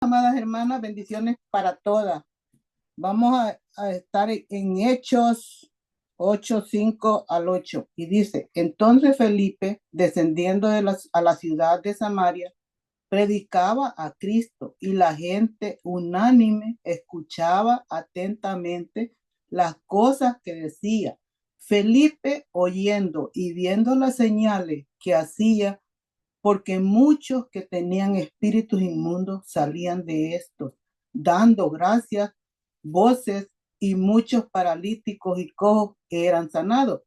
amadas hermanas, bendiciones para todas. Vamos a estar en Hechos 8, 5 al 8. Y dice, entonces Felipe, descendiendo a la ciudad de Samaria, predicaba a Cristo y la gente unánime escuchaba atentamente las cosas que decía. Felipe, oyendo y viendo las señales que hacía, porque muchos que tenían espíritus inmundos salían de estos, dando gracias, voces, y muchos paralíticos y cojos eran sanados.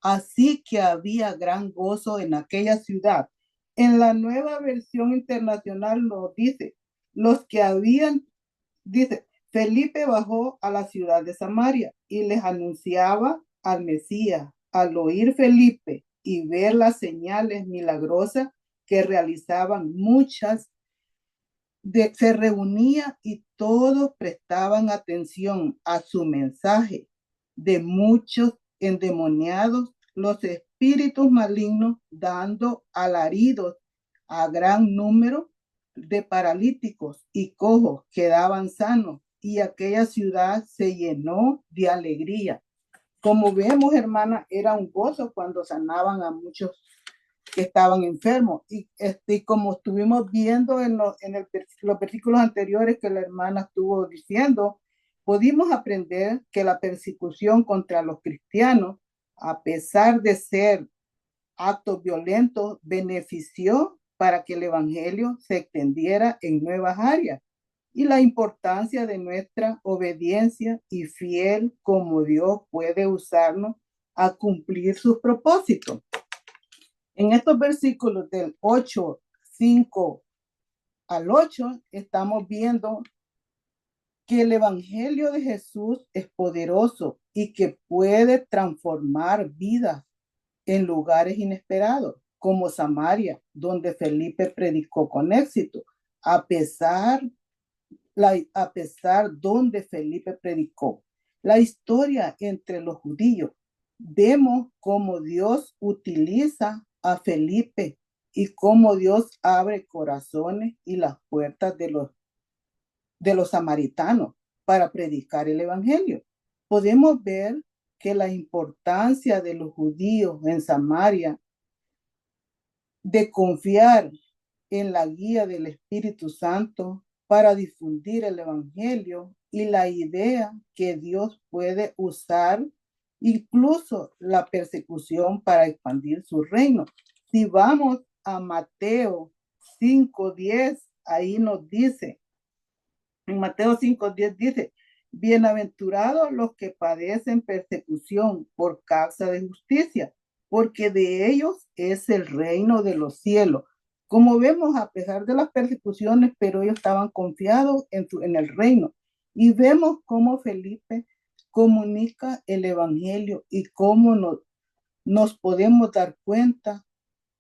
Así que había gran gozo en aquella ciudad. En la Nueva Versión Internacional lo dice, los que habían, dice, Felipe bajó a la ciudad de Samaria y les anunciaba al Mesías. Al oír Felipe y ver las señales milagrosas que realizaban muchas, se reunía y todos prestaban atención a su mensaje. De muchos endemoniados, los espíritus malignos dando alaridos a gran número de paralíticos y cojos quedaban sanos, y aquella ciudad se llenó de alegría. Como vemos, hermana, era un gozo cuando sanaban a muchos que estaban enfermos. Y como estuvimos viendo los versículos anteriores que la hermana estuvo diciendo, pudimos aprender que la persecución contra los cristianos, a pesar de ser actos violentos, benefició para que el evangelio se extendiera en nuevas áreas, y la importancia de nuestra obediencia y fiel como Dios puede usarnos a cumplir sus propósitos. En estos versículos del 8, 5 al 8, estamos viendo que el evangelio de Jesús es poderoso y que puede transformar vidas en lugares inesperados, como Samaria, donde Felipe predicó con éxito. A pesar donde Felipe predicó, la historia entre los judíos, vemos cómo Dios utiliza a Felipe y cómo Dios abre corazones y las puertas de los samaritanos para predicar el evangelio. Podemos ver que la importancia de los judíos en Samaria de confiar en la guía del Espíritu Santo para difundir el evangelio, y la idea que Dios puede usar incluso la persecución para expandir su reino. Si vamos a Mateo 5:10, ahí nos dice, en Mateo 5:10 dice, bienaventurados los que padecen persecución por causa de justicia, porque de ellos es el reino de los cielos. Como vemos, a pesar de las persecuciones, pero ellos estaban confiados en el reino. Y vemos cómo Felipe comunica el evangelio y cómo nos podemos dar cuenta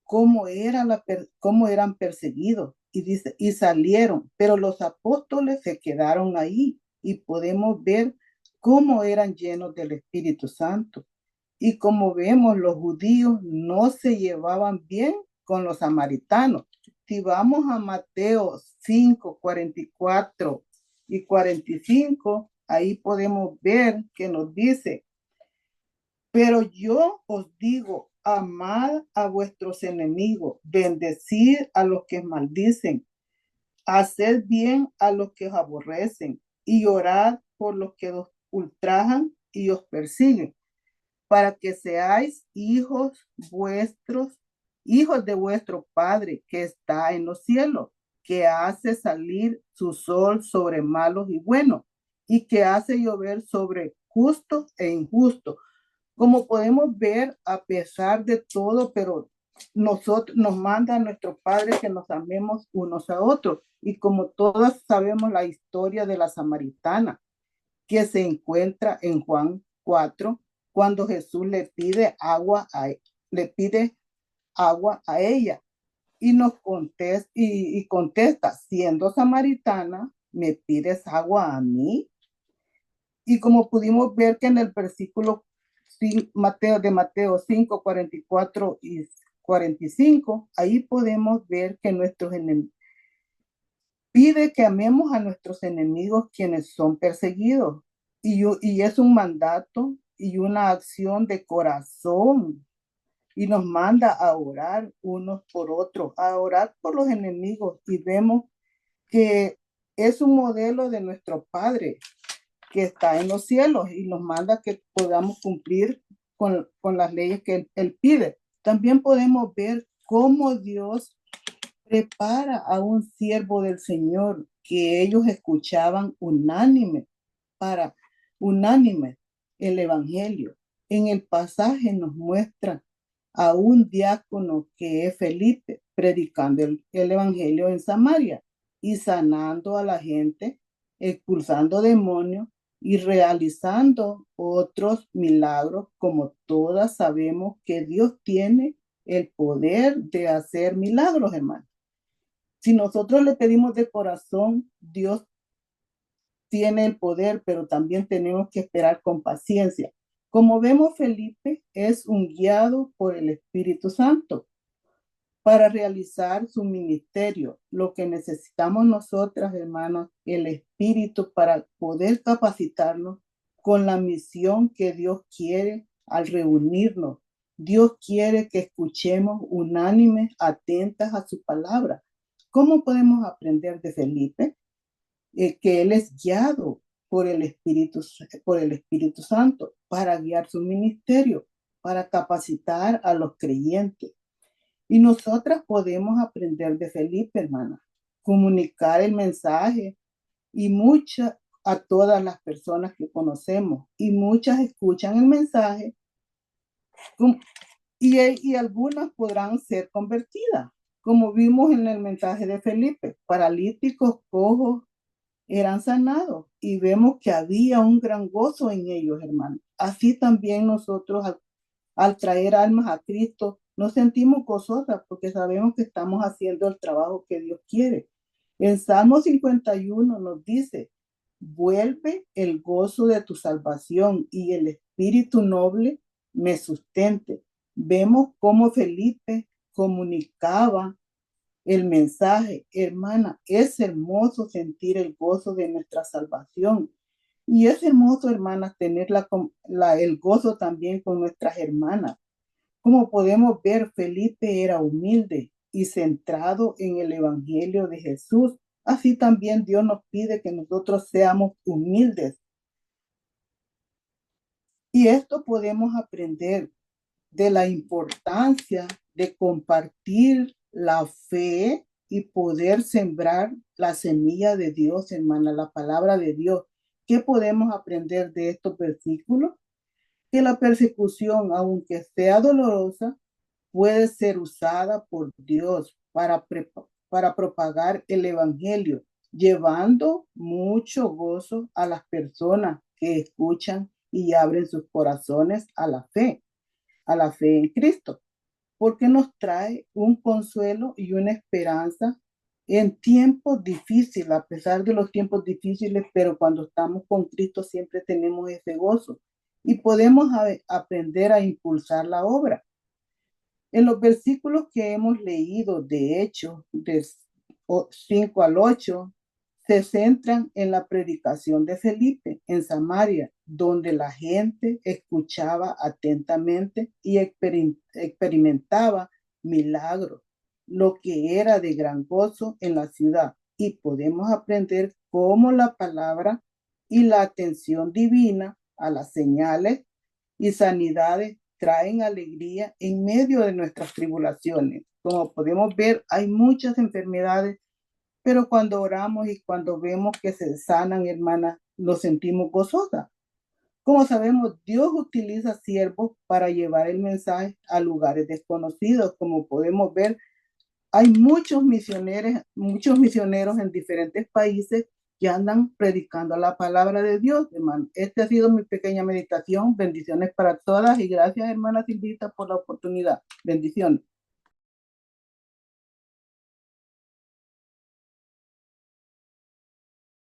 cómo eran perseguidos. Y dice, y salieron, pero los apóstoles se quedaron ahí, y podemos ver cómo eran llenos del Espíritu Santo. Y como vemos, los judíos no se llevaban bien con los samaritanos. Si vamos a Mateo 5, 44 y 45, ahí podemos ver que nos dice, pero yo os digo, amad a vuestros enemigos, bendecid a los que maldicen, haced bien a los que os aborrecen, y orad por los que os ultrajan y os persiguen, para que seáis hijos de vuestro Padre que está en los cielos, que hace salir su sol sobre malos y buenos, y que hace llover sobre justos e injustos. Como podemos ver, a pesar de todo, pero nos manda a nuestro Padre que nos amemos unos a otros. Y como todas sabemos la historia de la samaritana, que se encuentra en Juan 4, cuando Jesús le pide agua a ella, y nos contesta, siendo samaritana, ¿me pides agua a mí? Y como pudimos ver que en el versículo de Mateo 5, 44 y 45, ahí podemos ver que Pide que amemos a nuestros enemigos quienes son perseguidos. Y es un mandato y una acción de corazón. Y nos manda a orar unos por otros, a orar por los enemigos. Y vemos que es un modelo de nuestro Padre que está en los cielos y nos manda que podamos cumplir con las leyes que él pide. También podemos ver cómo Dios prepara a un siervo del Señor que ellos escuchaban para unánime el Evangelio. En el pasaje nos muestra a un diácono que es Felipe, predicando el Evangelio en Samaria y sanando a la gente, expulsando demonios y realizando otros milagros, como todas sabemos que Dios tiene el poder de hacer milagros, hermano. Si nosotros le pedimos de corazón, Dios tiene el poder, pero también tenemos que esperar con paciencia. Como vemos, Felipe es un guiado por el Espíritu Santo para realizar su ministerio. Lo que necesitamos nosotras, hermanas, el Espíritu para poder capacitarnos con la misión que Dios quiere al reunirnos. Dios quiere que escuchemos unánimes, atentas a su palabra. ¿Cómo podemos aprender de Felipe? Que él es guiado por el Espíritu Santo para guiar su ministerio, para capacitar a los creyentes. Y nosotras podemos aprender de Felipe, hermana, comunicar el mensaje y muchas a todas las personas que conocemos y muchas escuchan el mensaje y algunas podrán ser convertidas, como vimos en el mensaje de Felipe, paralíticos, cojos, eran sanados y vemos que había un gran gozo en ellos, hermanos. Así también nosotros al traer almas a Cristo nos sentimos gozosas porque sabemos que estamos haciendo el trabajo que Dios quiere. En Salmo 51 nos dice, vuelve el gozo de tu salvación y el espíritu noble me sustente. Vemos cómo Felipe comunicaba el mensaje, hermana. Es hermoso sentir el gozo de nuestra salvación. Y es hermoso, hermanas, tener el gozo también con nuestras hermanas. Como podemos ver, Felipe era humilde y centrado en el Evangelio de Jesús. Así también Dios nos pide que nosotros seamos humildes. Y esto podemos aprender de la importancia de compartir la fe y poder sembrar la semilla de Dios, hermana, la palabra de Dios. ¿Qué podemos aprender de estos versículos? Que la persecución, aunque sea dolorosa, puede ser usada por Dios para propagar el Evangelio, llevando mucho gozo a las personas que escuchan y abren sus corazones a la fe en Cristo, porque nos trae un consuelo y una esperanza en tiempos difíciles, a pesar de los tiempos difíciles, pero cuando estamos con Cristo siempre tenemos ese gozo y podemos aprender a impulsar la obra. En los versículos que hemos leído, de hecho, de 5 al 8, se centran en la predicación de Felipe en Samaria, donde la gente escuchaba atentamente y experimentaba milagros, lo que era de gran gozo en la ciudad. Y podemos aprender cómo la palabra y la atención divina a las señales y sanidades traen alegría en medio de nuestras tribulaciones. Como podemos ver, hay muchas enfermedades, pero cuando oramos y cuando vemos que se sanan, hermanas, nos sentimos gozosas. Como sabemos, Dios utiliza siervos para llevar el mensaje a lugares desconocidos. Como podemos ver, hay muchos misioneros en diferentes países que andan predicando la palabra de Dios, hermano. Esta ha sido mi pequeña meditación. Bendiciones para todas y gracias, hermana Silvita, por la oportunidad. Bendiciones.